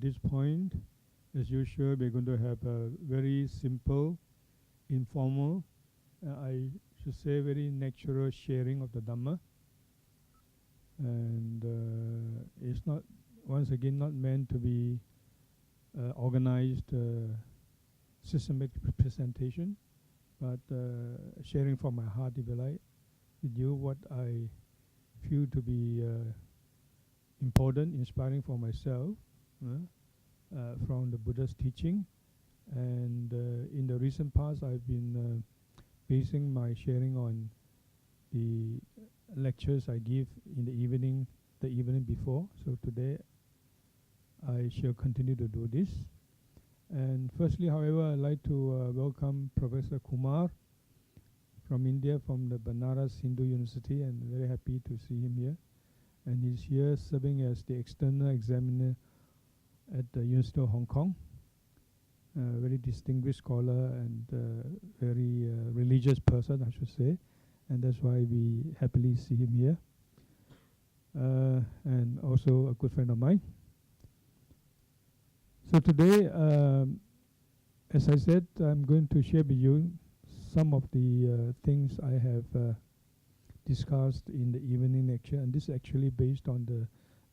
this point, as usual, we're going to have a very simple, informal, I should say very natural sharing of the Dhamma. And it's not, once again, not meant to be organized systematic presentation, but sharing from my heart, if you like, with you what I feel to be important, inspiring for myself from the Buddha's teaching. And in the recent past, I've been basing my sharing on the lectures I give in the evening before. So today I shall continue to do this. And firstly, however, I'd like to welcome Professor Kumar from India, from the Banaras Hindu University, and very happy to see him here. And he's here serving as the external examiner at the University of Hong Kong. Very distinguished scholar and very religious person, I should say. And that's why we happily see him here. And also a good friend of mine. So today, as I said, I'm going to share with you some of the things I have discussed in the evening lecture. And this is actually based on the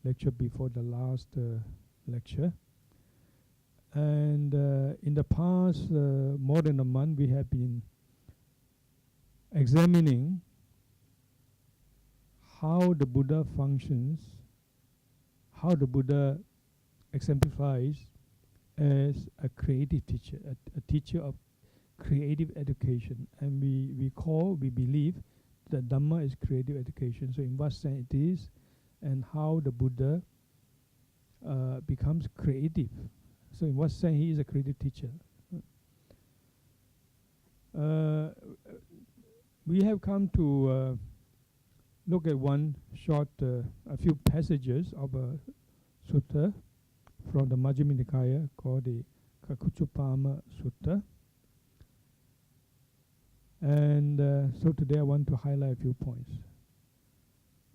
lecture before the last lecture. And in the past more than a month, we have been examining how the Buddha functions, how the Buddha exemplifies as a creative teacher, a teacher of creative education. And we believe that Dhamma is creative education. So in what sense it is, and how the Buddha becomes creative. So in what sense he is a creative teacher. We have come to look at one short, a few passages of a sutta from the Majjhima Nikaya called the Kakacupama Sutta. And so today I want to highlight a few points.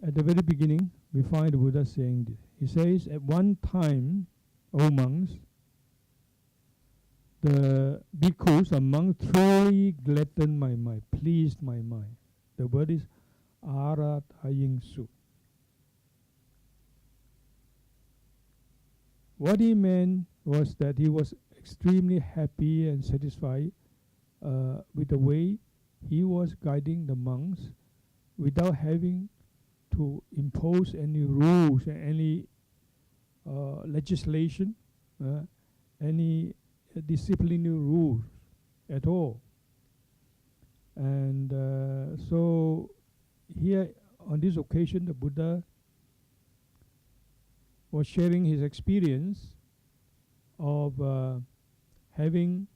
At the very beginning, we find the Buddha saying this. He says, at one time, O monks, the bhikkhus among truly gladdened my mind, pleased my mind. The word is aratayingsu. What he meant was that he was extremely happy and satisfied with the way he was guiding the monks without having to impose any rules and any legislation, any disciplinary rules at all. And so here on this occasion, the Buddha was sharing his experience of having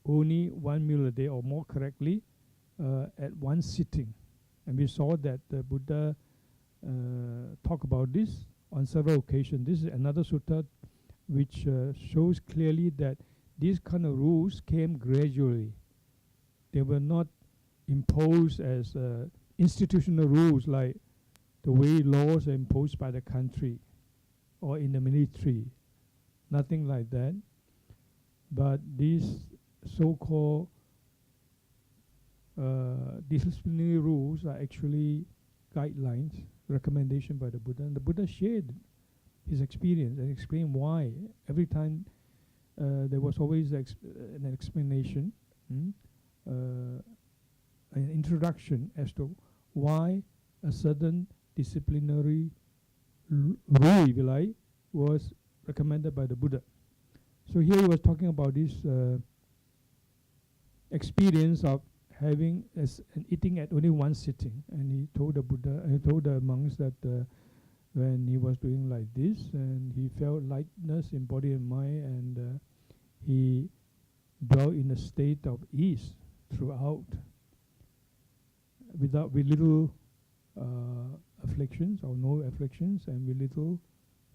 only one meal a day, or more correctly, at one sitting. And we saw that the Buddha talked about this on several occasions. This is another sutta which shows clearly that these kind of rules came gradually. They were not imposed as institutional rules like the way laws are imposed by the country or in the military. Nothing like that. But these so-called disciplinary rules are actually guidelines, recommendation by the Buddha. And the Buddha shared his experience and explained why. Every time there was always an explanation, an introduction as to why a certain disciplinary rule, if you like, was recommended by the Buddha. So here he was talking about this experience of having and eating at only one sitting, and he told the Buddha, he told the monks that when he was doing like this, and he felt lightness in body and mind, and he dwelt in a state of ease throughout, with little afflictions or no afflictions, and with little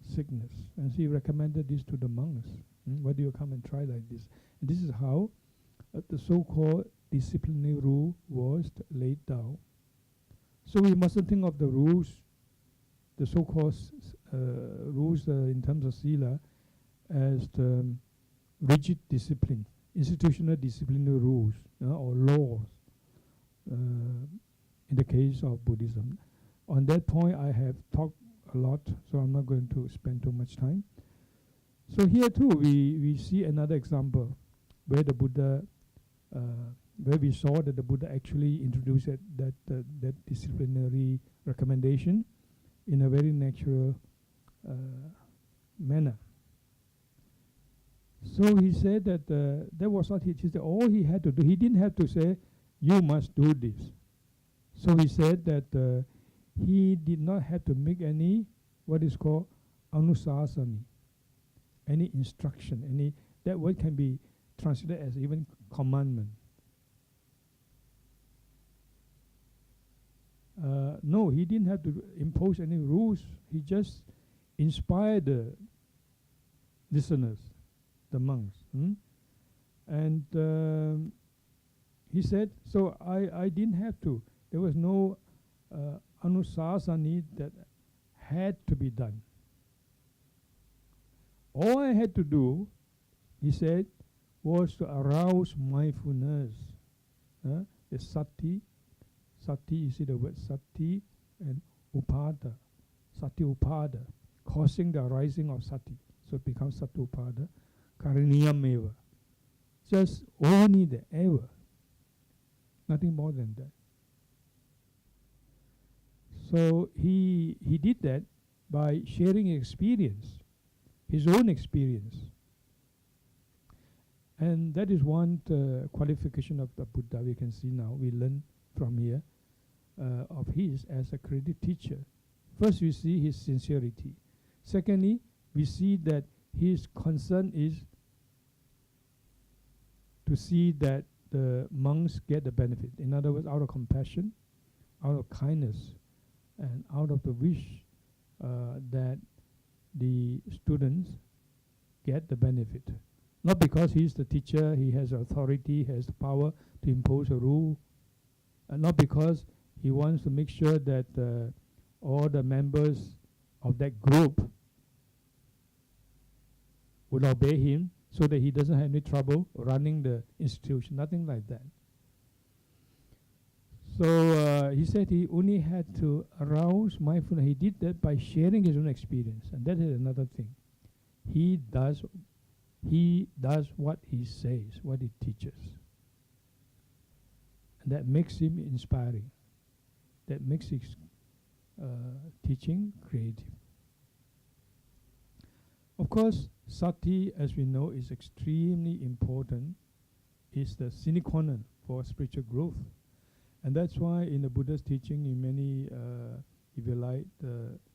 sickness. And so he recommended this to the monks. Why do you come and try like this? And this is how the so-called disciplinary rule was laid down. So we mustn't think of the rules, the so-called rules in terms of sila, as the rigid discipline, institutional disciplinary rules or laws in the case of Buddhism. On that point, I have talked a lot, so I'm not going to spend too much time. So here too, we see another example where the Buddha, where we saw that the Buddha actually introduced that disciplinary recommendation in a very natural manner. So he said that that was not he said all he had to do. He didn't have to say, you must do this. So he said that he did not have to make any what is called anusasani, any instruction, any that word can be translated as even commandment. No, he didn't have to impose any rules. He just inspired the listeners, the monks. And he said, so I didn't have to. There was no anusasani that had to be done. All I had to do, he said, was to arouse mindfulness. The sati, you see the word sati and upada, sati upada, causing the arising of sati. So it becomes sati upada, kariniyam eva. Just only the ever. Nothing more than that. So he did that by sharing experience, his own experience. And that is one qualification of the Buddha we can see now, we learn from here, of his as a creative teacher. First, we see his sincerity. Secondly, we see that his concern is to see that the monks get the benefit. In other words, out of compassion, out of kindness, and out of the wish that the students get the benefit. Not because he's the teacher, he has authority, has the power to impose a rule, and not because he wants to make sure that all the members of that group will obey him so that he doesn't have any trouble running the institution, nothing like that. So he said he only had to arouse mindfulness. He did that by sharing his own experience, and that is another thing. He does what he says, what he teaches. And that makes him inspiring. That makes his teaching creative. Of course, sati, as we know, is extremely important. It's the sine qua non for spiritual growth. And that's why in the Buddha's teaching, in many, if you like,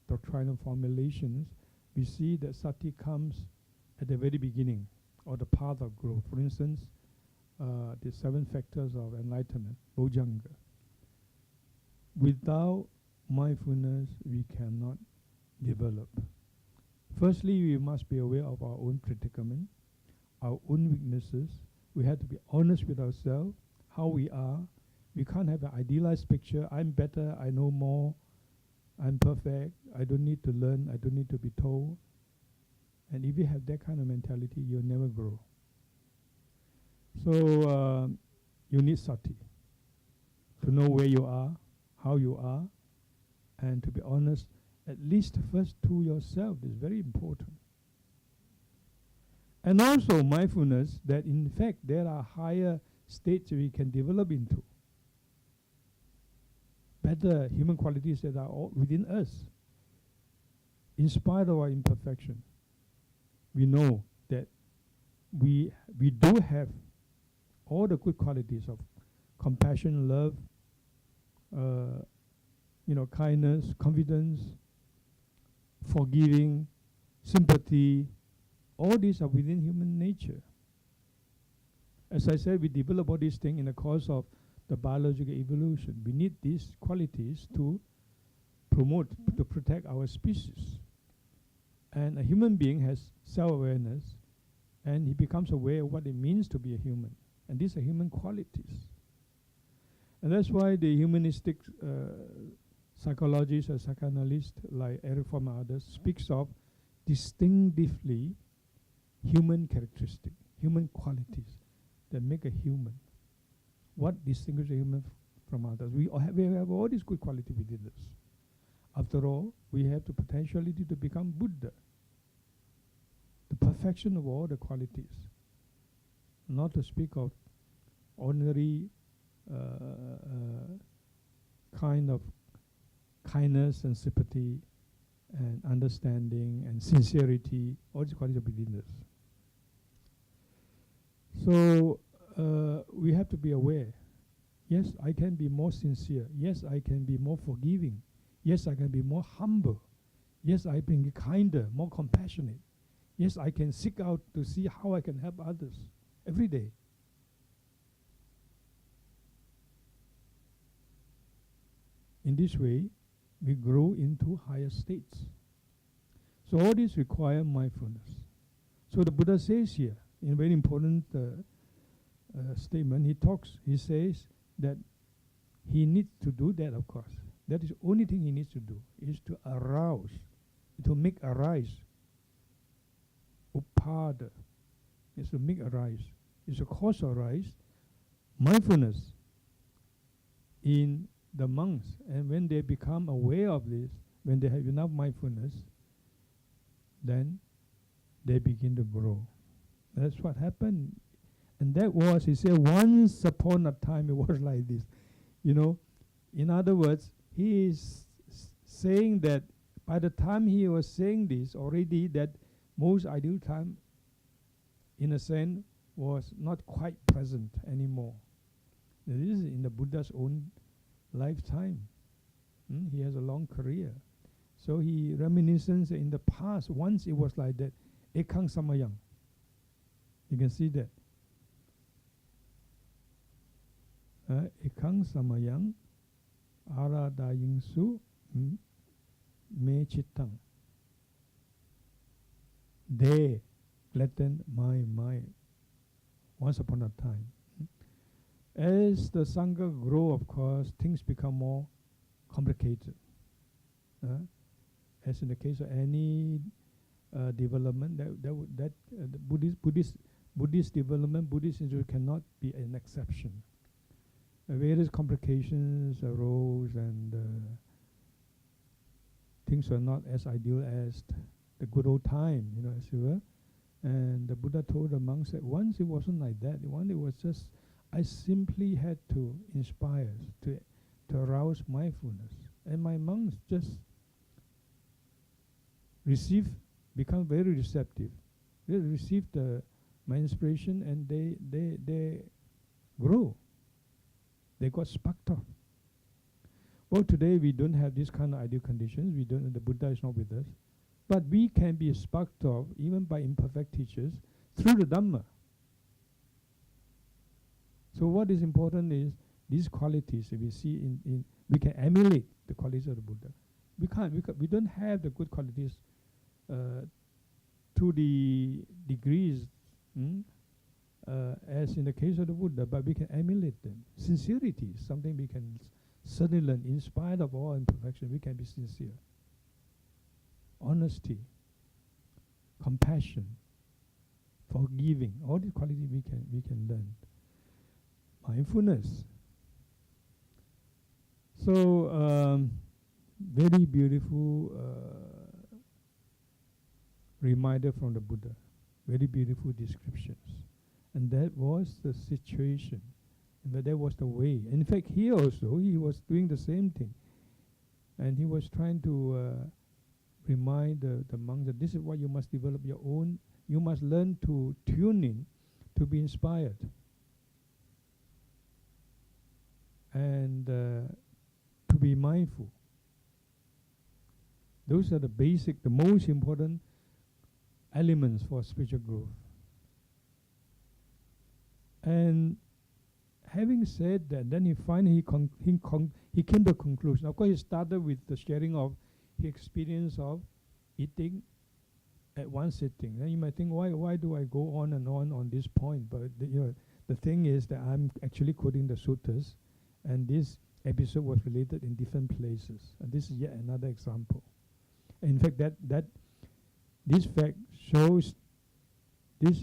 doctrinal formulations, we see that sati comes at the very beginning, or the path of growth. For instance, the 7 factors of enlightenment, bojjhanga. Without mindfulness, we cannot develop. Firstly, we must be aware of our own predicament, our own weaknesses. We have to be honest with ourselves, how we are. We can't have an idealized picture. I'm better, I know more, I'm perfect, I don't need to learn, I don't need to be told. And if you have that kind of mentality, you'll never grow. So you need sati to know where you are, how you are, and to be honest, at least first to yourself is very important. And also mindfulness that in fact there are higher states we can develop into. Better human qualities that are all within us. In spite of our imperfection, we know that we do have all the good qualities of compassion, love, kindness, confidence, forgiving, sympathy. All these are within human nature. As I said, we develop all these things in the course of the biological evolution. We need these qualities to promote, to protect our species. And a human being has self-awareness, and he becomes aware of what it means to be a human. And these are human qualities. And that's why the humanistic psychologists or psychoanalysts like Eric Fromm and others speaks of distinctively human characteristic, human qualities that make a human. What distinguishes a human from others? We have all these good qualities within us. After all, we have the potentiality to become Buddha, the perfection of all the qualities. Not to speak of ordinary kind of kindness and sympathy and understanding and sincerity, all these qualities are within us. So we have to be aware. Yes, I can be more sincere. Yes, I can be more forgiving. Yes, I can be more humble. Yes, I can be kinder, more compassionate. Yes, I can seek out to see how I can help others every day. In this way, we grow into higher states. So all this require mindfulness. So the Buddha says here, in a very important statement, he says that he needs to do that, of course. That is the only thing he needs to do, is to arouse, to make arise. Upada is to make arise. It's to cause arise mindfulness in the monks. And when they become aware of this, when they have enough mindfulness, then they begin to grow. That's what happened. And that was, he said, once upon a time it was like this. You know, in other words, he is saying that by the time he was saying this already, that most ideal time, in a sense, was not quite present anymore. This is in the Buddha's own lifetime. He has a long career. So he reminiscence in the past, once it was like that, ekang samayang. You can see that. Ekang samayang aradayingsu me chittang. They gladden my mind. Once upon a time. As the Sangha grow, of course, things become more complicated. As in the case of any development, the Buddhist development, Buddhist institute cannot be an exception. Various complications arose, and things were not as ideal as the good old time, as it were. And the Buddha told the monks that once it wasn't like that. One, it was just, I simply had to inspire, to arouse mindfulness. And my monks just become very receptive. They received my inspiration, and they grow. They got sparked off. Well, today we don't have this kind of ideal conditions. The Buddha is not with us. But we can be sparked off, even by imperfect teachers, through the Dhamma. So what is important is these qualities that we see we can emulate the qualities of the Buddha. We don't have the good qualities to the degrees as in the case of the Buddha, but we can emulate them. Sincerity is something we can certainly learn. In spite of all imperfection, we can be sincere. Honesty, compassion, forgiving, all these qualities we can learn. Mindfulness. So very beautiful reminder from the Buddha. Very beautiful descriptions. And that was the situation. But that was the way. In fact, here also, he was doing the same thing. And he was trying to remind the monks that this is what you must develop your own. You must learn to tune in, to be inspired. And to be mindful. Those are the basic, the most important elements for spiritual growth. And having said that, then he finally he came to a conclusion. Of course, he started with the sharing of his experience of eating at one sitting. Then you might think, why do I go on and on this point? But the thing is that I'm actually quoting the suttas, and this episode was related in different places. And this is yet another example. In fact, that this fact shows This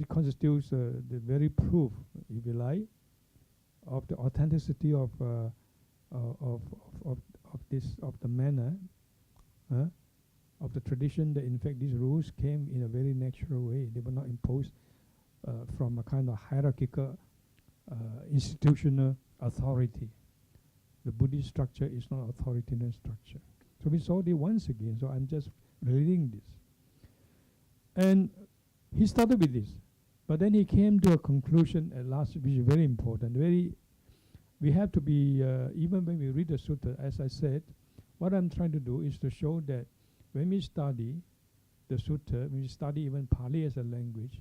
constitutes the very proof, if you like, of the authenticity of of the manner, of the tradition. That in fact these rules came in a very natural way. They were not imposed from a kind of hierarchical institutional authority. The Buddhist structure is not authoritarian structure. So we saw it once again. So I'm just reading this. And he started with this, but then he came to a conclusion at last, which is very important. We have to be, even when we read the sutta, as I said, what I'm trying to do is to show that when we study the sutta, when we study even Pali as a language,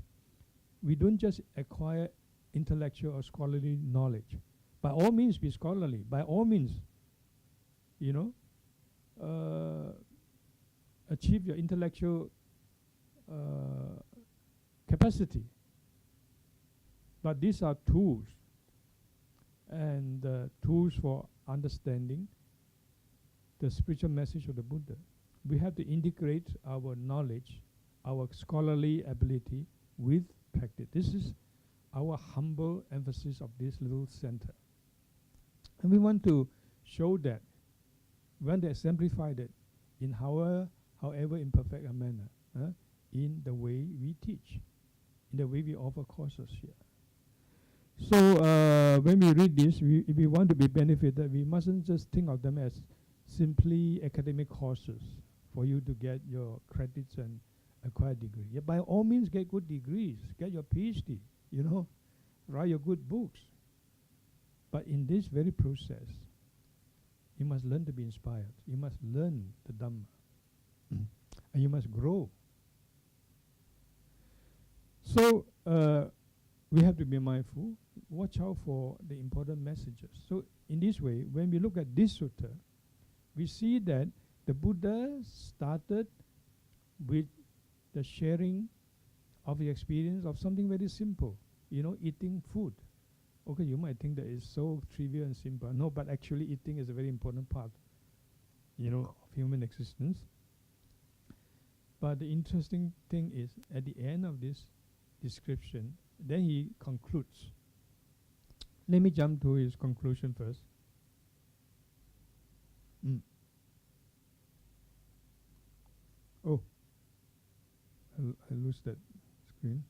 we don't just acquire intellectual or scholarly knowledge. By all means, be scholarly. By all means, achieve your intellectual capacity. But these are tools, and tools for understanding the spiritual message of the Buddha. We have to integrate our knowledge, our scholarly ability with practice. This is our humble emphasis of this little center. And we want to show that, we want to exemplify that in however imperfect a manner, in the way we teach, in the way we offer courses here. So when we read this, if we want to be benefited, we mustn't just think of them as simply academic courses for you to get your credits and acquire degree. Yeah, by all means, get good degrees, get your PhD, write your good books. But in this very process, you must learn to be inspired. You must learn the Dhamma. And you must grow. So we have to be mindful, watch out for the important messages. So in this way, when we look at this sutta, we see that the Buddha started with the sharing of the experience of something very simple, eating food. Okay, you might think that it's so trivial and simple. No, but actually eating is a very important part, of human existence. But the interesting thing is, at the end of this description, then he concludes. Let me jump to his conclusion first. Oh, I lose that screen.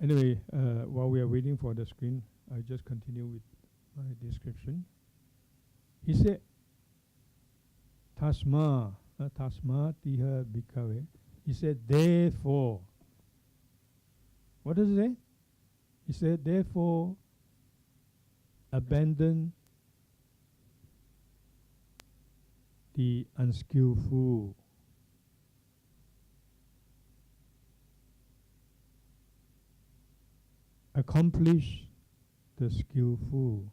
Anyway, while we are waiting for the screen, I just continue with my description. He said, Tasma tiha bhikkhave. He said, therefore. What does it say? He said, therefore, abandon the unskillful. Accomplish the skillful.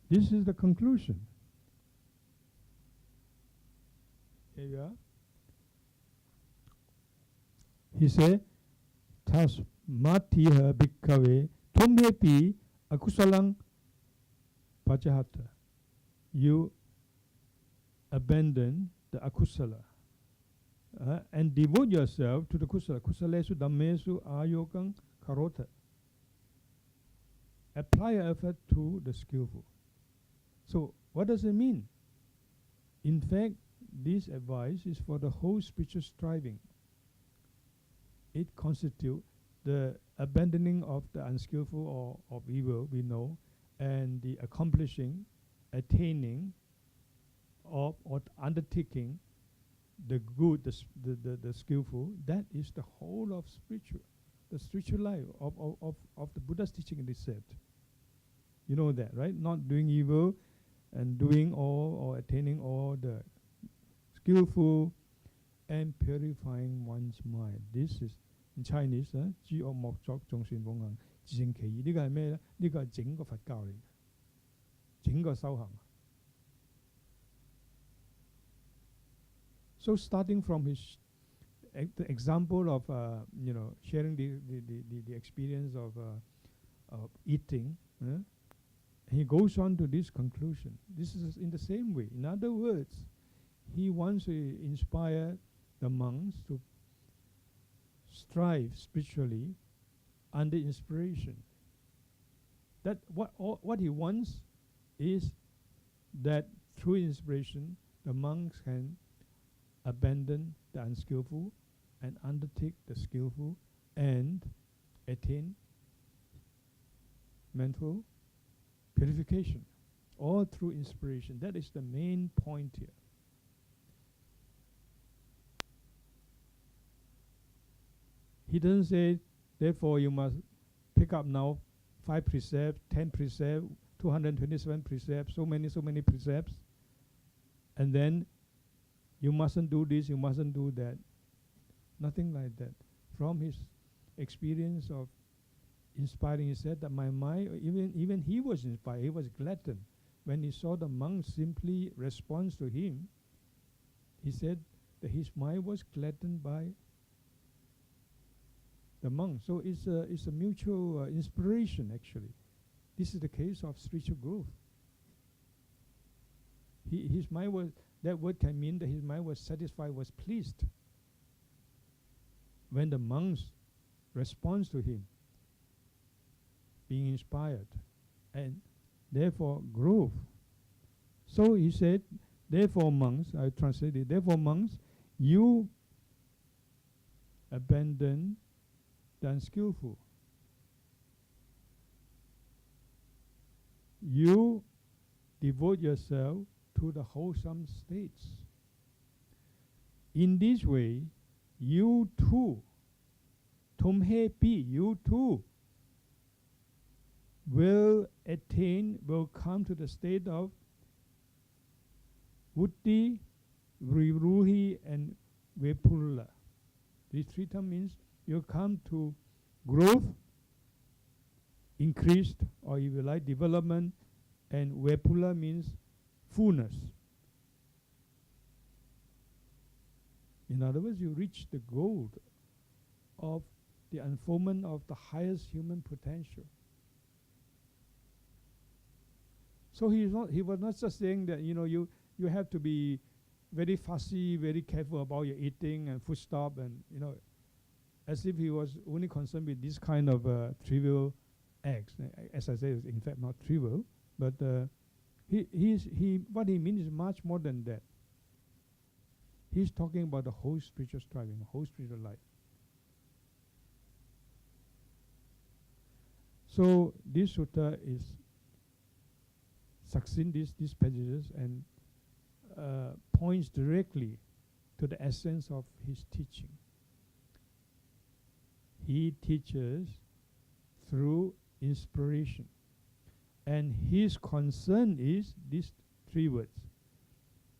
This is the conclusion. Here you are. He said, Tasmatiha bhikkhave tumhepi akusalang pajahata. You abandon the akusala and devote yourself to the kusala. Kusalesu dhammesu ayokang karota. Apply effort to the skillful. So, what does it mean? In fact, this advice is for the whole spiritual striving. It constitutes the abandoning of the unskillful or of evil, we know, and the accomplishing, attaining, or undertaking the good, the skillful. That is the whole of the spiritual life of the Buddha's teaching in itself. You know that, right? Not doing evil and doing all or attaining all the skillful and purifying one's mind. This is in Chinese, 知惡莫作眾善奉行自正其義。呢個係咩呢？呢個係整個佛教嚟嘅，整個修行。So starting from his the example of sharing the experience of eating, he goes on to this conclusion. This is in the same way. In other words, he wants to inspire the monks to strive spiritually under inspiration. That what he wants is that through inspiration, the monks can abandon the unskillful and undertake the skillful and attain mental purification, all through inspiration. That is the main point here. He doesn't say, therefore you must pick up now 5 precepts, 10 precepts, 227 precepts, so many precepts, and then you mustn't do this, you mustn't do that. Nothing like that. From his experience of inspiring, he said that my mind, even he was inspired, he was glutton. When he saw the monks simply respond to him, he said that his mind was gladdened by the monks. So it's a mutual inspiration, actually. This is the case of spiritual growth. His mind was, that word can mean that his mind was satisfied, was pleased when the monks respond to him, being inspired, and therefore growth. So he said, therefore monks, I translated, therefore monks, you abandon the unskillful. You devote yourself to the wholesome states. In this way, you too, tumhe pi, you too, will attain, will come to the state of Vutti, Viruhi, and Vipula. These 3 terms means you come to growth, increased, or if you like, development, and Vipula means fullness. In other words, you reach the goal of the unfoldment of the highest human potential. So he was not just saying that you have to be very fussy, very careful about your eating and food stop, and as if he was only concerned with this kind of trivial acts. As I say, it's in fact not trivial, but what he means is much more than that. He's talking about the whole spiritual striving, whole spiritual life. So this sutta is succinct, these passages, and points directly to the essence of his teaching. He teaches through inspiration. And his concern is these 3 words: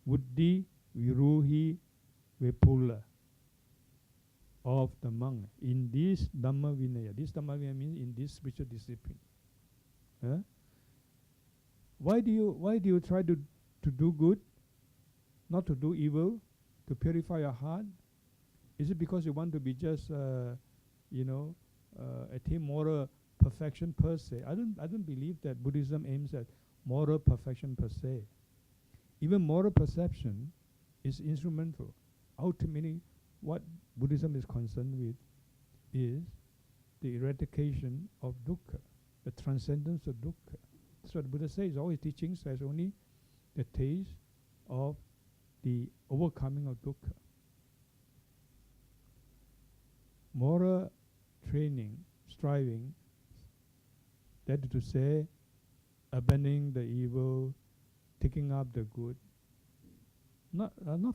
Vutti, Viruhi, Vipula, of the monk in this Dhamma Vinaya. This Dhamma Vinaya means in this spiritual discipline. Why do you try to do good, not to do evil, to purify your heart? Is it because you want to be just attain moral perfection per se? I don't believe that Buddhism aims at moral perfection per se. Even moral perception is instrumental. Ultimately, what Buddhism is concerned with is the eradication of dukkha, the transcendence of dukkha. That's what the Buddha says. All his teachings says only the taste of the overcoming of dukkha. Moral training, striving, that is to say, abandoning the evil, taking up the good, not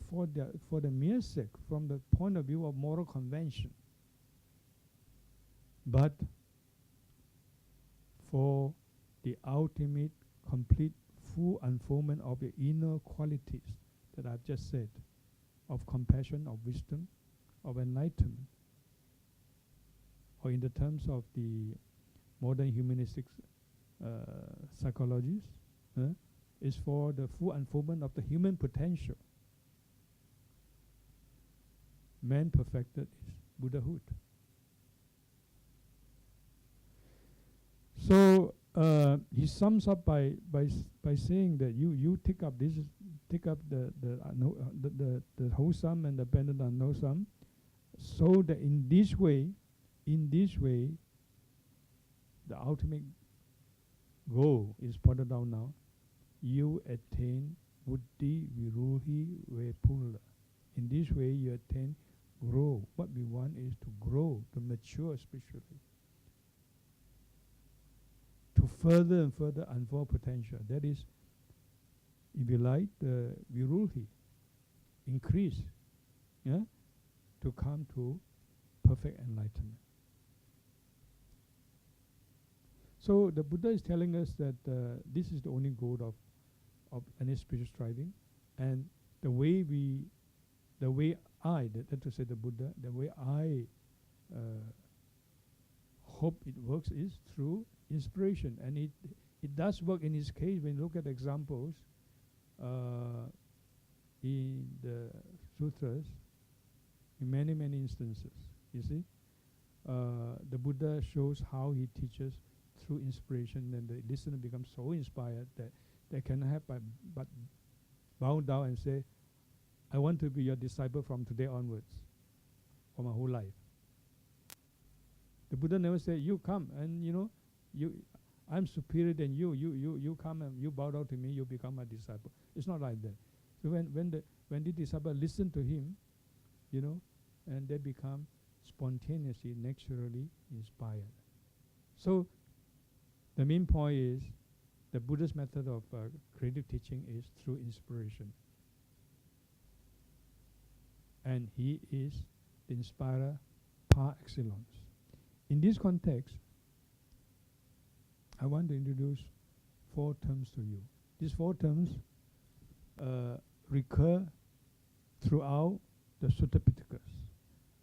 for the mere sake, from the point of view of moral convention, but for the ultimate, complete, full unfoldment of the inner qualities that I've just said, of compassion, of wisdom, of enlightenment, or in the terms of the modern humanistic psychologists, is for the full unfoldment of the human potential. Man perfected is Buddhahood. So he sums up by saying that you take up the wholesome and the abandoned unwholesome, so that in this way, the ultimate goal is pointed out now. You attain buddhi viruhi vepulla. In this way, you attain grow. What we want is to grow, to mature spiritually, to further and further unfold potential. That is, if you like, the viruhi, increase, yeah, to come to perfect enlightenment. So the Buddha is telling us that this is the only goal of any spiritual striving, and the way that to say the Buddha, the way I hope it works is through inspiration, and it does work in his case. When you look at examples in the sutras, in many instances, you see, the Buddha shows how he teaches through inspiration, and the listener becomes so inspired that they cannot help but bow down and say, I want to be your disciple from today onwards, for my whole life. The Buddha never said, you come and I'm superior than you. You come and you bow down to me, you become my disciple. It's not like that. So when the disciple listen to him, and they become spontaneously, naturally inspired. So the main point is the Buddha's method of creative teaching is through inspiration. And he is the inspirer par excellence. In this context, I want to introduce 4 terms to you. These 4 terms recur throughout the Sutta Pitakas.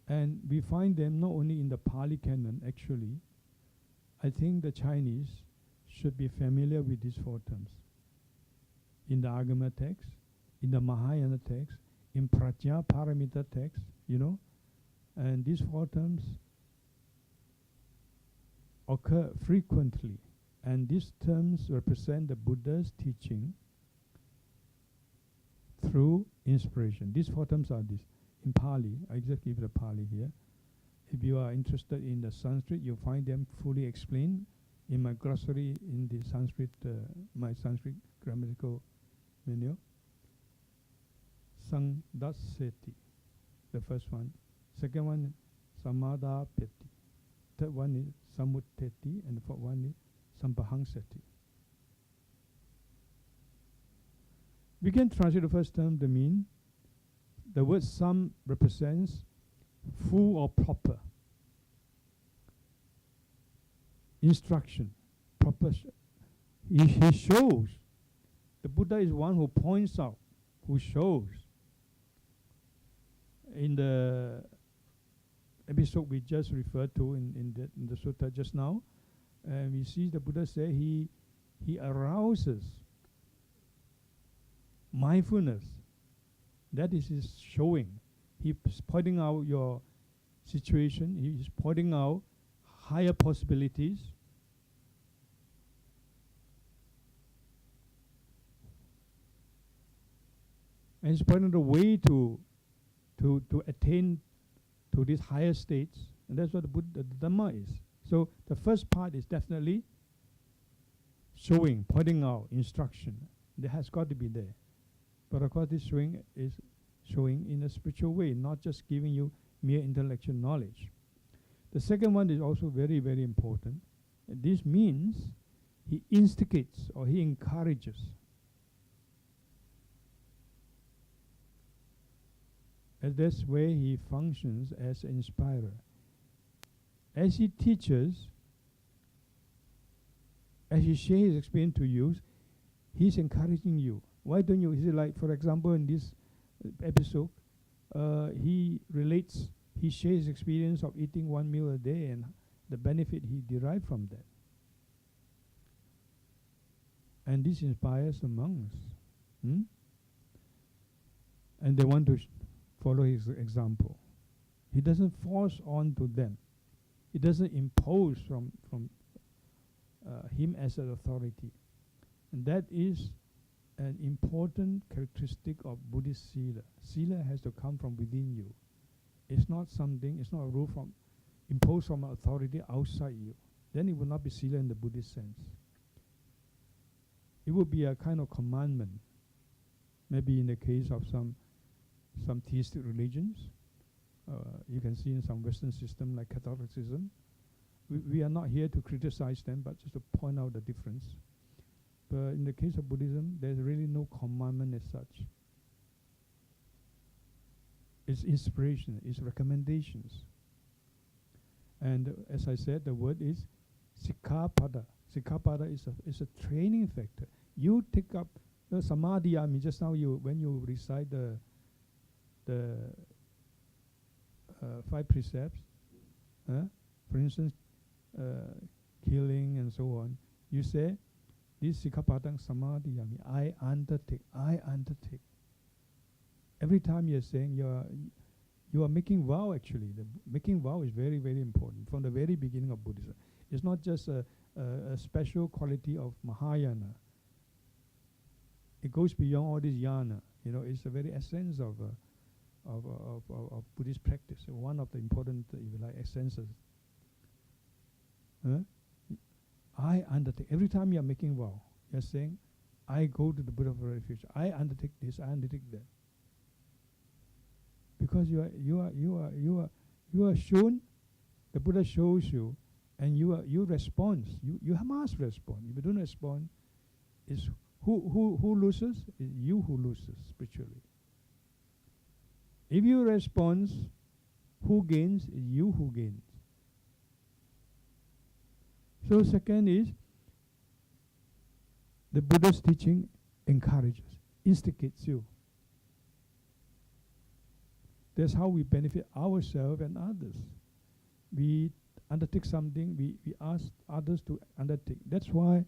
And we find them not only in the Pali canon, actually. I think the Chinese should be familiar with these 4 terms. In the Agama text, in the Mahayana text, in Prajna Paramita text, and these 4 terms occur frequently. And these terms represent the Buddha's teaching through inspiration. These 4 terms are this. In Pali, I just give the Pali here. If you are interested in the Sanskrit, you'll find them fully explained in my glossary in the Sanskrit, my Sanskrit grammatical manual. Sangdasseti, the first one. Second one, Samadapeti. Third one is Samutteti, and the fourth one is Sampahangseti. We can translate the first term to mean the word sam represents full or proper instruction, proper. He shows. The Buddha is one who points out, who shows. In the episode we just referred to in the sutta just now, we see the Buddha say he arouses mindfulness. That is his showing. He's pointing out your situation. He's pointing out higher possibilities. And he's pointing the way to attain to these higher states. And that's what the Dhamma is. So the first part is definitely showing, pointing out, instruction. That has got to be there. But of course, this showing is showing in a spiritual way, not just giving you mere intellectual knowledge. The second one is also very important. And this means he instigates or he encourages. And that's where he functions as an inspirer. As he teaches, as he shares his experience to you, he's encouraging you. Why don't you? Is it like, for example, in this episode, he shares his experience of eating 1 meal a day and the benefit he derived from that. And this inspires the monks. And they want to follow his example. He doesn't force on to them. He doesn't impose from him as an authority. And that is an important characteristic of Buddhist Sila. Sila has to come from within you. It's not something, it's not a rule from imposed from an authority outside you. Then it will not be Sila in the Buddhist sense. It would be a kind of commandment. Maybe in the case of some theistic religions, you can see in some Western system like Catholicism. We are not here to criticize them, but just to point out the difference. But in the case of Buddhism, there's really no commandment as such. It's inspiration, it's recommendations. And as I said, the word is Sikkhapada. Sikkhapada is a training factor. You take up the samadhi. I mean, just now when you recite the 5 precepts, for instance, killing and so on, you say, this Sikkhapadang samadhiyami, I undertake. Every time you're saying you are making vow actually. The making vow is very, very important from the very beginning of Buddhism. It's not just a special quality of Mahayana. It goes beyond all this yana. It's the very essence of Buddhist practice. One of the important, if you like, essences. I undertake. Every time you are making vow, you are saying, I go to the Buddha for refuge. I undertake this. I undertake that. Because you are shown. The Buddha shows you, and you respond. You must respond. If you don't respond, it's who loses? It's you who loses spiritually. If you respond, who gains? It's you who gains. So second is, the Buddha's teaching encourages, instigates you. That's how we benefit ourselves and others. We undertake something, we ask others to undertake. That's why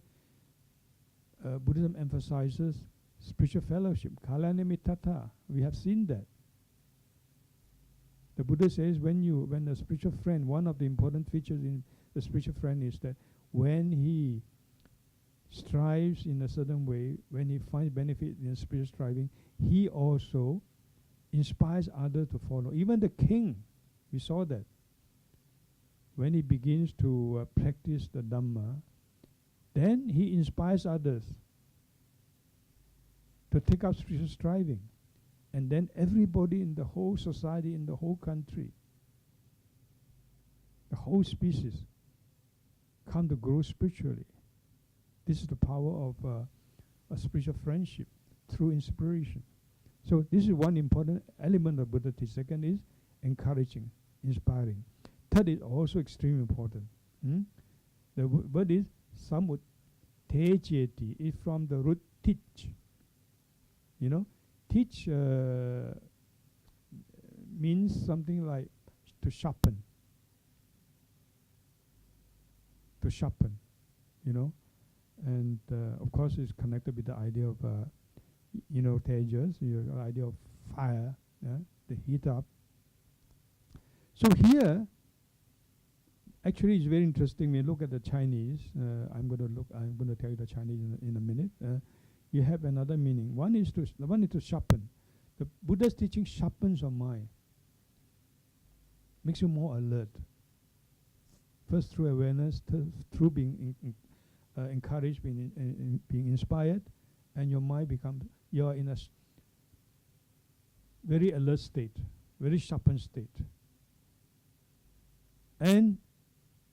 Buddhism emphasizes spiritual fellowship, kalyanamitata. We have seen that. The Buddha says when a spiritual friend, one of the important features in the spiritual friend is that when he strives in a certain way, when he finds benefit in spiritual striving, he also inspires others to follow. Even the king, we saw that. When he begins to practice the Dhamma, then he inspires others to take up spiritual striving. And then everybody in the whole society, in the whole country, the whole species, come to grow spiritually. This is the power of a spiritual friendship through inspiration. So this is one important element of Buddha teaching. Second is encouraging, inspiring. Third is also extremely important. The word is samut tejeti, is from the root teach. Teach means something like to sharpen. To sharpen, and of course it's connected with the idea of tejas, the idea of fire, the heat up. So here, actually, it's very interesting. When you look at the Chinese, I'm going to tell you the Chinese in a minute. You have another meaning. One is to sharpen. The Buddha's teaching sharpens your mind, makes you more alert. First through awareness, through being encouraged, being inspired, and your mind becomes, you are in a very alert state, very sharpened state. And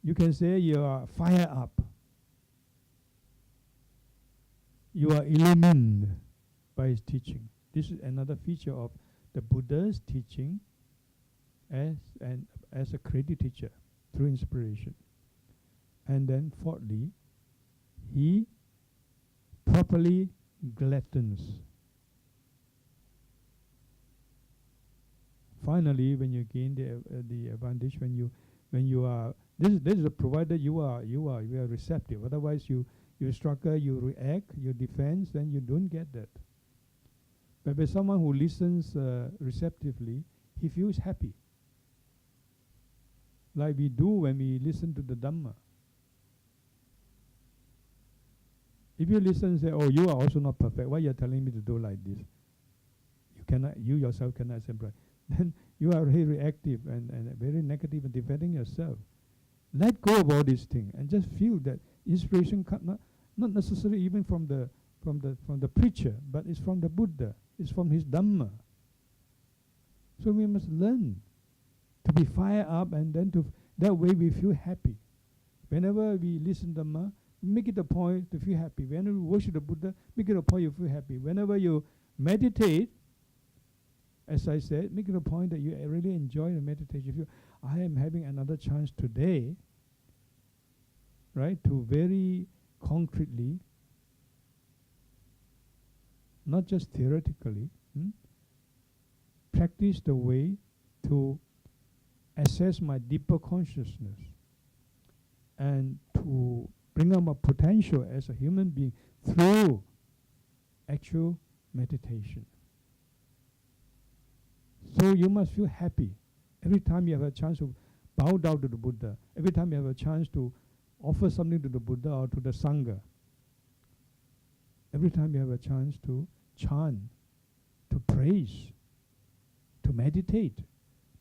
you can say you are fired up. You are illumined by his teaching. This is another feature of the Buddha's teaching as a creative teacher through inspiration. And then fourthly, he properly gladdens. Finally, when you gain the advantage, when you are this is provided you are receptive. Otherwise, you struggle, you react, you defend, then you don't get that. But by someone who listens receptively, he feels happy. Like we do when we listen to the Dhamma. If you listen and say, oh, you are also not perfect, why you are telling me to do like this? You yourself cannot accept right. Then you are very reactive and very negative and defending yourself. Let go of all these things and just feel that inspiration not necessarily even from the preacher, but it's from the Buddha. It's from his Dhamma. So we must learn to be fired up, and then that way we feel happy. Whenever we listen to Dhamma, make it a point to feel happy. Whenever you worship the Buddha, make it a point you feel happy. Whenever you meditate, as I said, make it a point that you really enjoy the meditation. You feel, I am having another chance today, right, to very concretely, not just theoretically, practice the way to assess my deeper consciousness and to bring out my potential as a human being through actual meditation. So you must feel happy every time you have a chance to bow down to the Buddha, every time you have a chance to offer something to the Buddha or to the Sangha, every time you have a chance to chant, to praise, to meditate,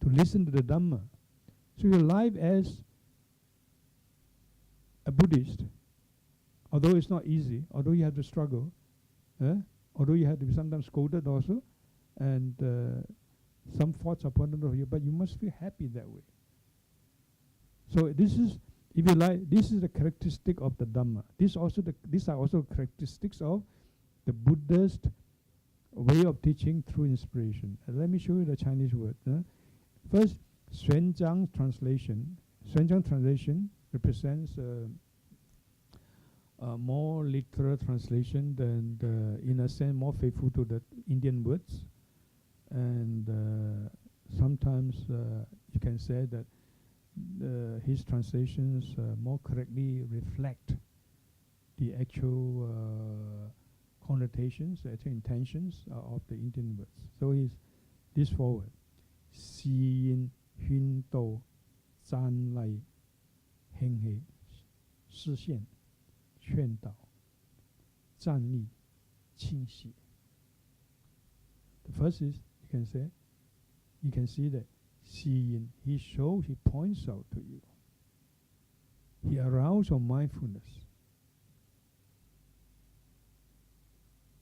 to listen to the Dhamma. So your life as a Buddhist, although it's not easy, although you have to struggle, although you have to be sometimes scolded also, and some thoughts are pointed of you, but you must feel happy that way. So this is, if you like, this is the characteristic of the Dhamma. These are also characteristics of the Buddhist way of teaching through inspiration. Let me show you the Chinese word. First, Xuanzang translation. Xuanzang translation represents a more literal translation than, in a sense, more faithful to the Indian words. And sometimes you can say that his translations more correctly reflect the actual connotations, the actual intentions of the Indian words. So this forward. Si yin hun do zan lai heng he shi xian quan dao zan li qing xi. The first is, you can see that Si yin, he points out to you. He arouses your mindfulness.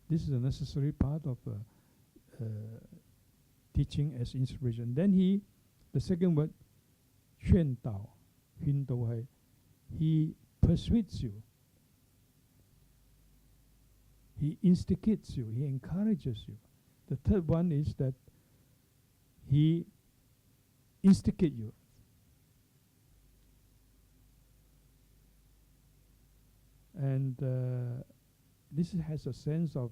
This is a necessary part of teaching as inspiration. Then the second word, quan dao, hun dou hai, he persuades you. He instigates you. He encourages you. The third one is that he instigates you. And this has a sense of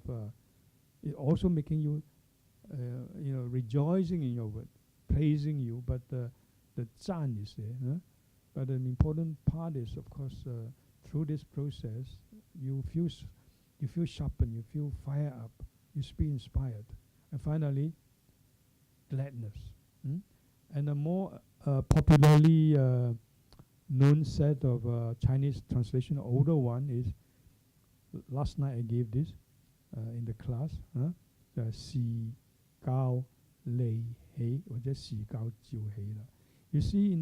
it also making you, rejoicing in your word, praising you. But the zan is there. But an important part is, of course, through this process, you feel sharpened, you feel fired up, you feel inspired, and finally, gladness. And a more popularly known set of Chinese translation, older one is, last night I gave this in the class, the Si Gao Lei Hei, or just Si Gao Jiu Hei. You see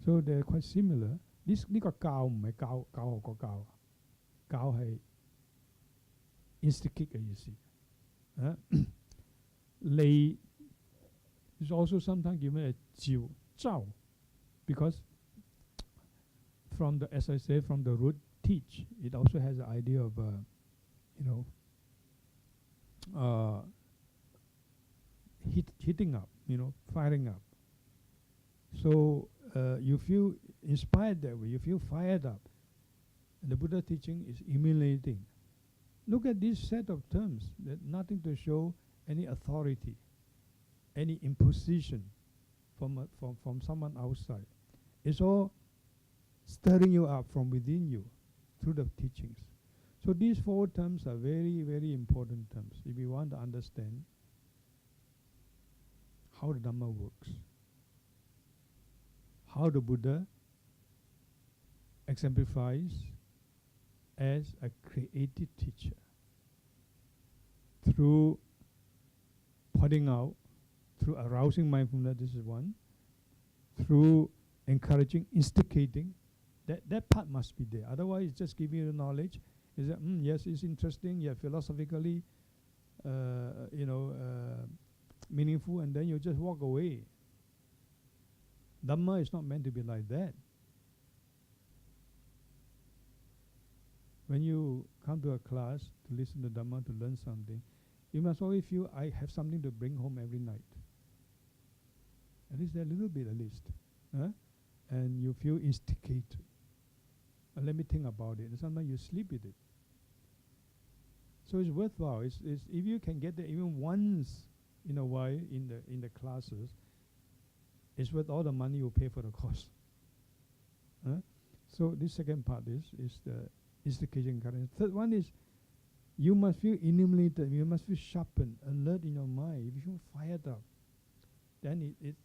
so they're quite similar. This 呢個教唔係教學個教，教係 instigate 嘅意思。Lei is also sometimes given as 召召 because as I say, from the root teach, it also has the idea of hitting up, firing up. So you feel inspired that way, you feel fired up. And the Buddha teaching is emulating. Look at this set of terms, that nothing to show any authority, any imposition from someone outside. It's all stirring you up from within you through the teachings. So these four terms are very, very important terms if you want to understand how the Dhamma works, how the Buddha exemplifies as a creative teacher through pointing out, through arousing mindfulness, this is one, through encouraging, instigating, that part must be there. Otherwise, just giving you the knowledge, is that, yes, it's interesting, yeah, philosophically, meaningful, and then you just walk away. Dhamma is not meant to be like that. When you come to a class to listen to Dhamma, to learn something, you must always feel, I have something to bring home every night. At least a little bit, at least. And you feel instigated. Let me think about it. And sometimes you sleep with it. So it's worthwhile. It's if you can get there even once in a while in the classes, it's worth all the money you pay for the course. So this second part is the instigation current. Third one is you must feel illuminated. You must feel sharpened, alert in your mind. If you feel fired up, then it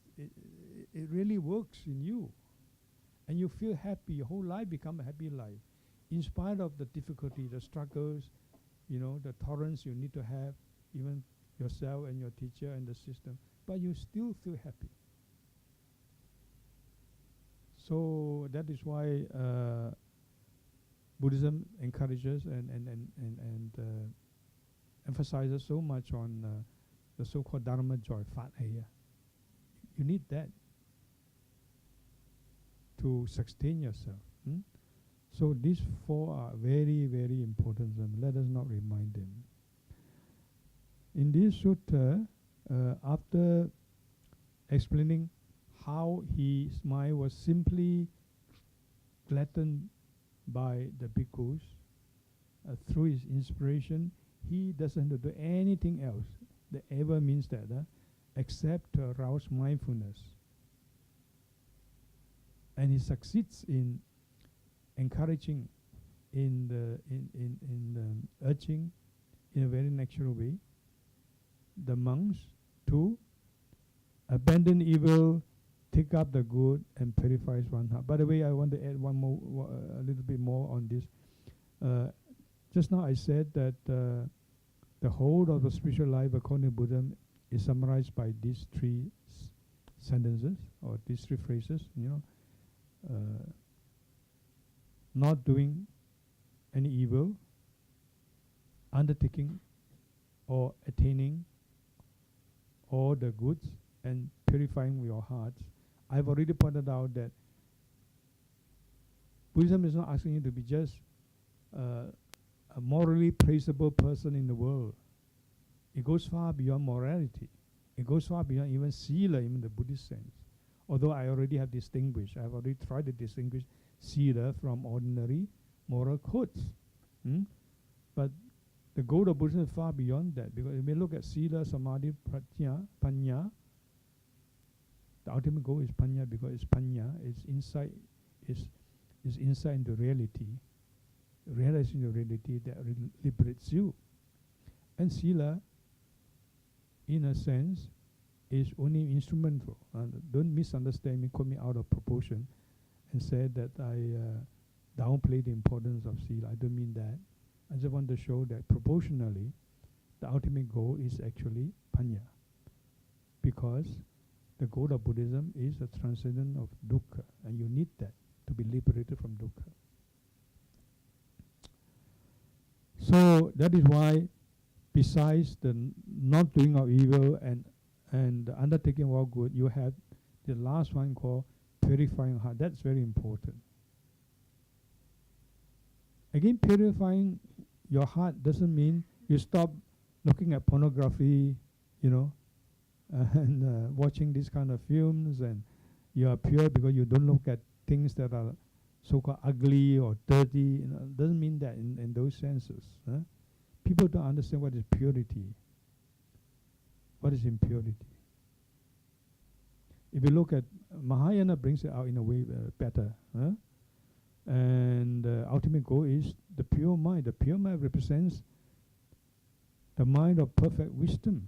really works in you, and you feel happy. Your whole life becomes a happy life, in spite of the difficulty, the struggles, the tolerance you need to have, even yourself and your teacher and the system. But you still feel happy. So that is why Buddhism encourages and emphasizes so much on the so-called Dhammajoti, Fathaya. You need that to sustain yourself. So these four are very, very important, and let us not remind them. In this sutta, after explaining how his mind was simply gladdened by the bhikkhus through his inspiration, he doesn't do anything else that ever means that except to arouse mindfulness. And he succeeds in encouraging, in urging, in a very natural way, the monks to abandon evil, take up the good, and purify one's heart. By the way, I want to add a little bit more on this. Just now I said that the whole of the spiritual life according to Buddhism is summarized by these three sentences, or these three phrases. Not doing any evil, undertaking or attaining all the goods, and purifying your hearts. I've already pointed out that Buddhism is not asking you to be just a morally praisable person in the world. It goes far beyond morality. It goes far beyond even sila, even the Buddhist sense. Although I already have distinguished, I've already tried to distinguish sila from ordinary moral codes. But the goal of Buddhism is far beyond that, because if we look at sila, samadhi, panya, the ultimate goal is panya, because it's panya, it's insight, is insight into reality, realizing the reality that liberates you. And sila, in a sense, is only instrumental. Don't misunderstand me, quote me out of proportion, and say that I downplay the importance of sila. I don't mean that. I just want to show that proportionally, the ultimate goal is actually panya, because the goal of Buddhism is the transcendence of dukkha, and you need that to be liberated from dukkha. So that is why, besides the not doing of evil and the undertaking of all good, you have the last one called purifying heart. That's very important. Again, purifying your heart doesn't mean you stop looking at pornography, and watching these kind of films, and you are pure because you don't look at things that are so-called ugly or dirty. It doesn't mean that in those senses. People don't understand what is purity. What is impurity? If you look at Mahayana, brings it out in a way better. And the ultimate goal is the pure mind. The pure mind represents the mind of perfect wisdom.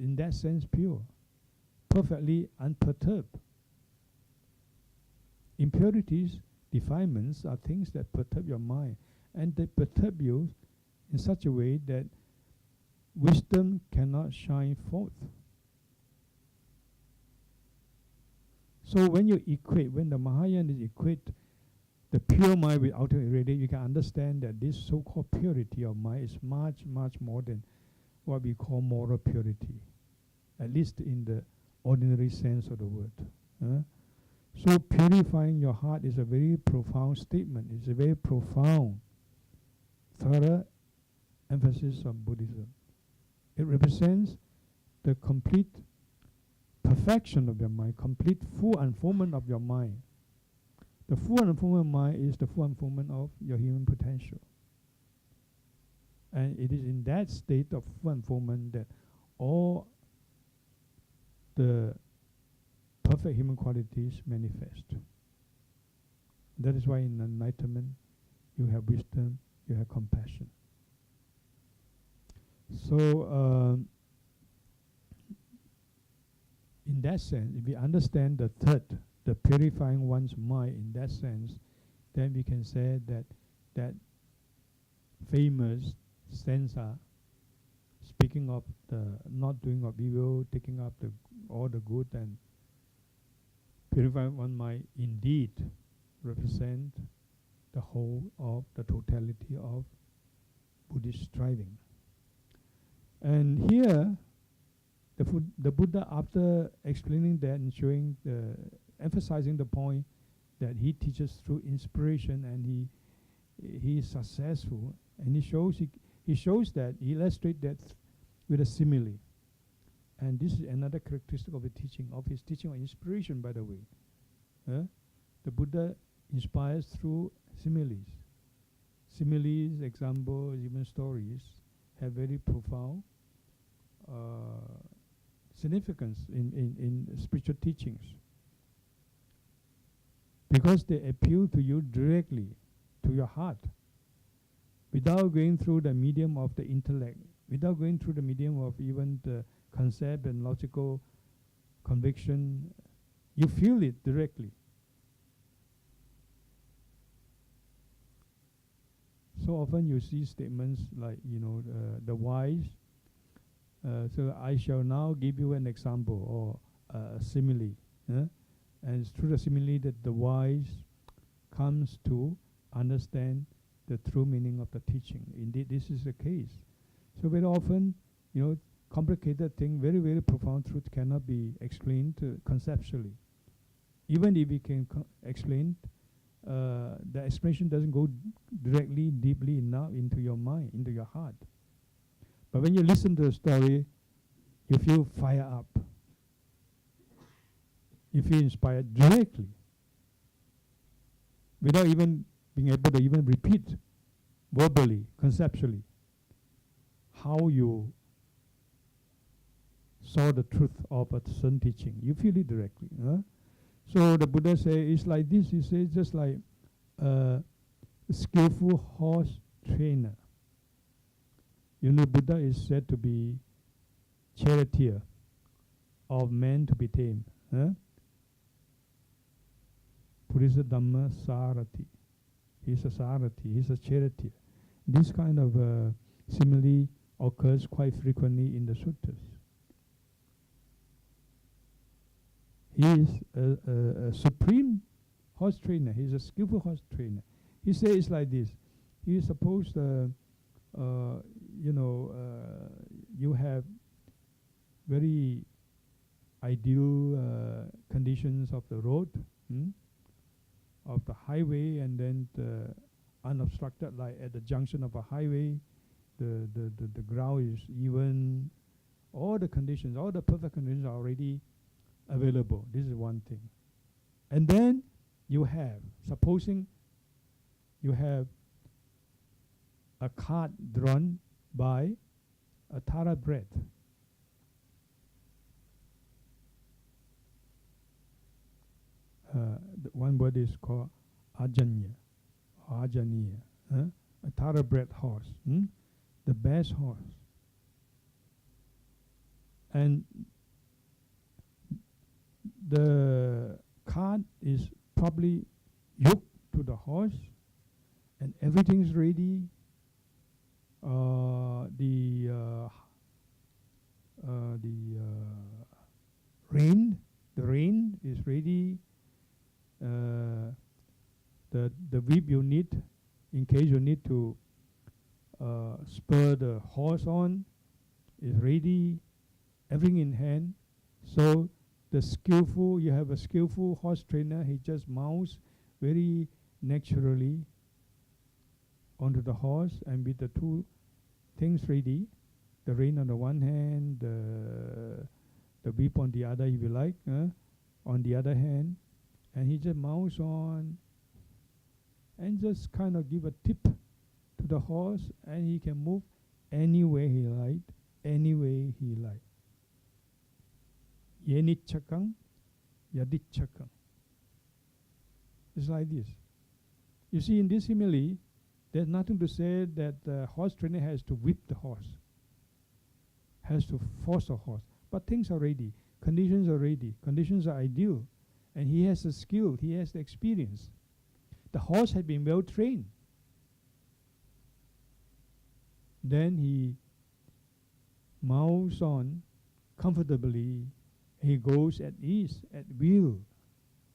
In that sense, pure. Perfectly unperturbed. Impurities, defilements, are things that perturb your mind. and they perturb you in such a way that wisdom cannot shine forth. So when you equate, when the Mahayana equate the pure mind with ultimate radiance, you can understand that this so-called purity of mind is much, much more than what we call moral purity, at least in the ordinary sense of the word. So purifying your heart is a very profound statement. It's a very profound, thorough emphasis on Buddhism. It represents the complete perfection of your mind, complete full unfoldment of your mind. The full unfoldment of mind is the full unfoldment of your human potential. And it is in that state of full unfoldment that all the perfect human qualities manifest. That is why in enlightenment you have wisdom, you have compassion. So in that sense, if we understand the third, the purifying one's mind in that sense, then we can say that that famous stanza, speaking of the not doing of evil, taking up all the good and purifying one mind, indeed represent the whole of the totality of Buddhist striving. And here, the Buddha, after explaining that and showing emphasizing the point that he teaches through inspiration, and he is successful, and he shows that, he illustrates that with a simile. And this is another characteristic of his teaching on inspiration, by the way. The Buddha inspires through similes. Similes, examples, even stories have very profound significance in spiritual teachings, because they appeal to you directly, to your heart, without going through the medium of the intellect, without going through the medium of even the concept and logical conviction. You feel it directly. So often you see statements like, the wise. So I shall now give you an example or a simile. And it's through the simile that the wise comes to understand the true meaning of the teaching. Indeed, this is the case. So very often, complicated thing, very, very profound truth cannot be explained conceptually. Even if we can explain, the explanation doesn't go directly, deeply enough into your mind, into your heart. But when you listen to the story, you feel fire up. You feel inspired directly, without even being able to even repeat verbally, conceptually, how you saw the truth of a certain teaching. You feel it directly. So the Buddha says it's like this. He says just like a skillful horse trainer. Buddha is said to be charioteer of men to be tamed. Buddha-Dharma Sarati. He's a Sarati. He's a charioteer. This kind of simile occurs quite frequently in the suttas. He is a supreme horse trainer. He's a skillful horse trainer. He says it's like this. He is supposed, you have very ideal conditions of the road, of the highway, and then unobstructed, like at the junction of a highway, the ground is even. All the conditions, all the perfect conditions are already available. This is one thing. And then you have, supposing you have a cart drawn by a thoroughbred. The one word is called ajanya, ajaniya, a thoroughbred horse, the best horse. And the cart is probably yoked to the horse, and everything's ready. The rain is ready. The whip you need, in case you need to spur the horse on, is ready. Everything in hand. So you have a skillful horse trainer. He just mounts very naturally onto the horse, and with the two things ready, the rein on the one hand, the whip on the other, if you like, on the other hand, and he just mounts on and just kind of give a tip to the horse, and he can move any way he liked, any way he liked. Yenichakang, yadichakang. It's like this. You see, in this simile, there's nothing to say that the horse trainer has to whip the horse, has to force the horse. But things are ready, conditions are ready, conditions are ideal, and he has the skill, he has the experience. The horse had been well trained. Then he mounts on comfortably. He goes at ease, at will.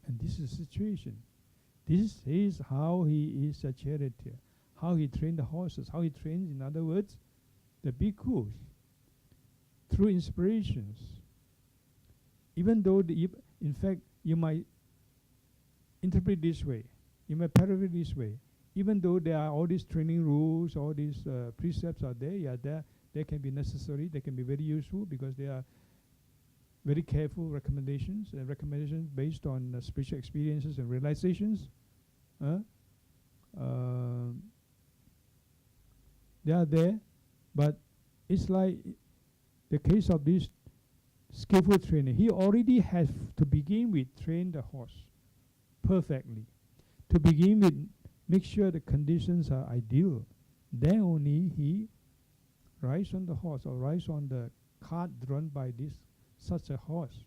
And this is the situation. This is how he is a charioteer, how he trained the horses, how he trains, in other words, the bhikkhus, through inspirations. Even though, in fact, you might interpret this way, you might paraphrase this way, even though there are all these training rules, all these precepts are there, they can be necessary, they can be very useful because they are very careful recommendations, and recommendations based on spiritual experiences and realizations. They are there, but it's like the case of this skillful trainer. He already has to begin with train the horse perfectly. To begin with, make sure the conditions are ideal. Then only he rides on the horse or rides on the cart drawn by such a horse.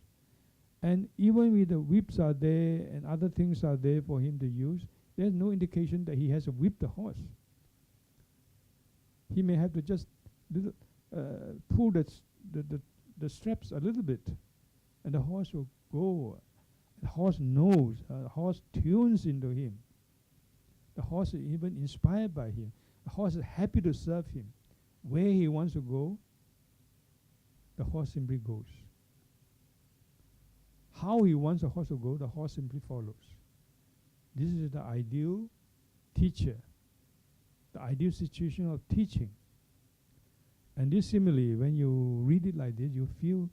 And even with the whips are there and other things are there for him to use, there's no indication that he has to whip the horse. He may have to just pull the straps a little bit, and the horse will go. The horse knows, the horse tunes into him. The horse is even inspired by him. The horse is happy to serve him. Where he wants to go, the horse simply goes. How he wants the horse to go, the horse simply follows. This is the ideal teacher, the ideal situation of teaching. And this simile, when you read it like this, you feel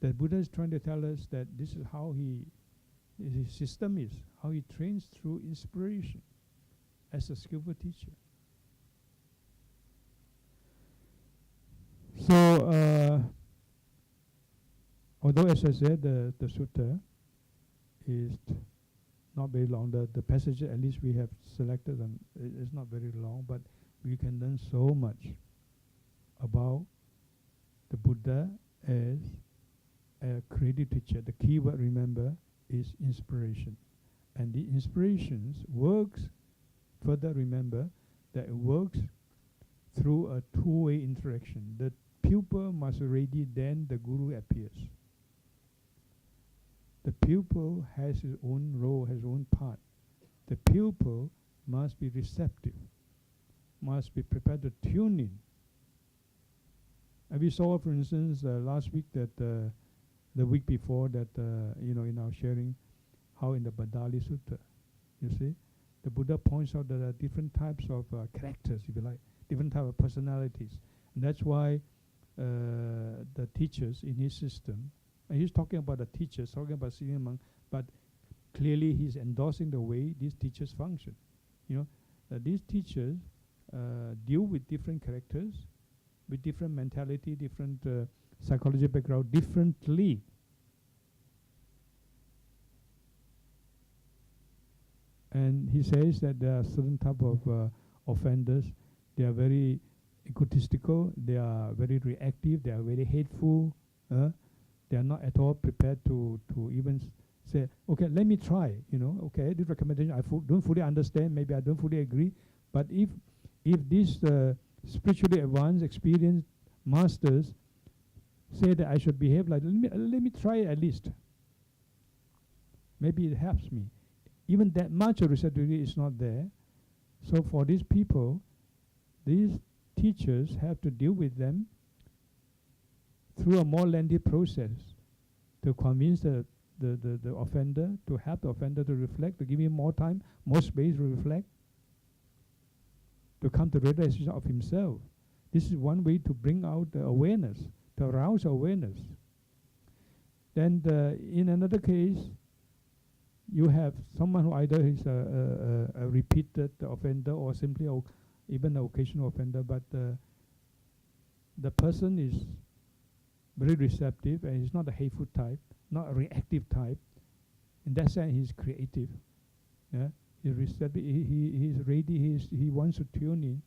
that Buddha is trying to tell us that this is how his system is, how he trains through inspiration as a skillful teacher. So, although as I said, the sutta is not very long, the passage at least we have selected, and it's not very long, but we can learn so much about the Buddha as a creative teacher. The key word, remember, is inspiration. And the inspirations works, further remember, that it works through a two-way interaction. The pupil must be ready, then the guru appears. The pupil has his own role, his own part. The pupil must be receptive, must be prepared to tune in. And we saw, for instance, last week that the week before that, in our sharing, how in the Badali Sutta, you see, the Buddha points out that there are different types of characters, if you like, different types of personalities. And that's why the teachers in his system, and he's talking about the teachers, talking about senior monk, but clearly he's endorsing the way these teachers function. These teachers deal with different characters, with different mentality, different psychology background, differently. And he says that there are certain type of offenders. They are very egotistical, they are very reactive, they are very hateful. They are not at all prepared to even say, okay, let me try, okay, this recommendation I don't fully understand, maybe I don't fully agree, but if these spiritually advanced, experienced masters say that I should behave like, let me try it at least. Maybe it helps me. Even that much of receptivity is not there. So for these people, these teachers have to deal with them through a more lengthy process to convince the offender, to help the offender to reflect, to give him more time, more space to reflect, to come to realization of himself. This is one way to bring out the awareness, to arouse awareness. Then in another case, you have someone who either is a repeated offender or simply even an occasional offender, but the person is very receptive and he's not a hateful type, not a reactive type. In that sense, he's creative. Yeah? He's receptive. He's ready. He wants to tune in,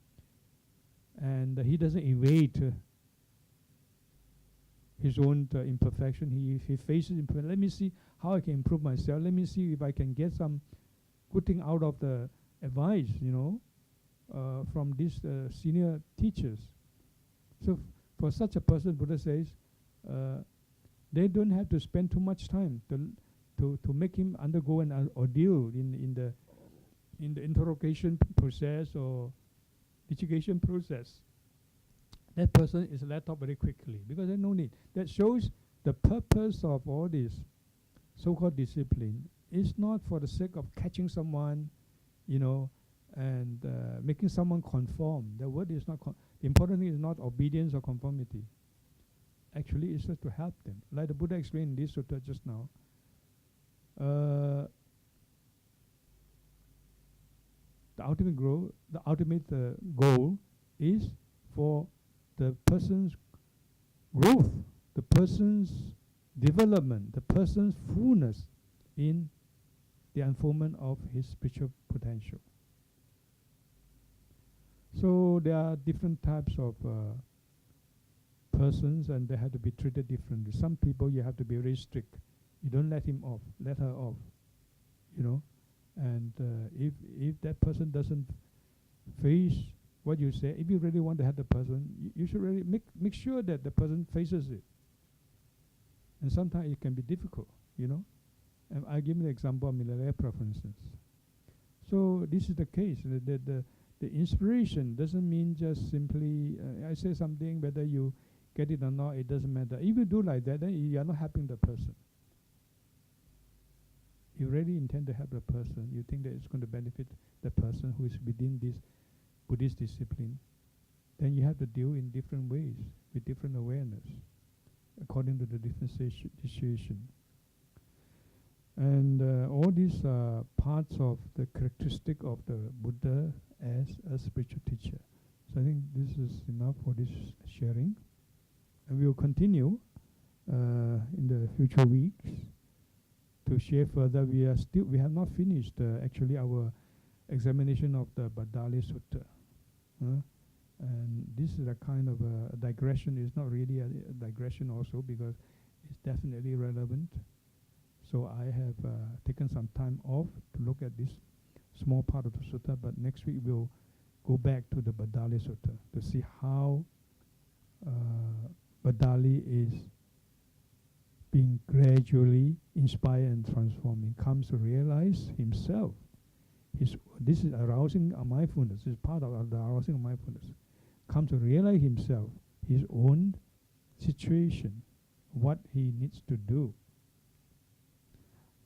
and he doesn't evade his own imperfection. He faces imperfection. Let me see how I can improve myself. Let me see if I can get some good thing out of the advice, from these senior teachers. So for such a person, Buddha says, they don't have to spend too much time to make him undergo an ordeal in the interrogation process or litigation process. That person is let off very quickly because there's no need. That shows the purpose of all this so-called discipline is not for the sake of catching someone, and making someone conform. The word is not. The important thing is not obedience or conformity. Actually, it's just to help them. Like the Buddha explained in this sutta just now. The ultimate goal is for the person's growth, the person's development, the person's fullness in the unfoldment of his spiritual potential. So there are different types of persons, and they have to be treated differently. Some people you have to be very strict. You don't let him off, let her off, And if that person doesn't face what you say, if you really want to help the person, you should really make sure that the person faces it. And sometimes it can be difficult, And I'll give you an example of Milarepa, for instance. So this is the case. The inspiration doesn't mean just simply, I say something, whether you get it or not, it doesn't matter. If you do like that, then you are not helping the person. You really intend to help the person. You think that it's going to benefit the person who is within this Buddhist discipline. Then you have to deal in different ways, with different awareness, according to the different situation. And all these are parts of the characteristic of the Buddha as a spiritual teacher. So I think this is enough for this sharing. And we will continue in the future weeks to share further. We have not finished actually our examination of the Badali Sutta. And this is a kind of a digression. It's not really a digression also because it's definitely relevant. So I have taken some time off to look at this small part of the sutta, but next week we'll go back to the Badali Sutta to see how Badali is being gradually inspired and transformed. He comes to realize himself. This is arousing mindfulness. This is part of the arousing of mindfulness. Comes to realize himself, his own situation, what he needs to do.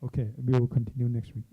Okay, we will continue next week.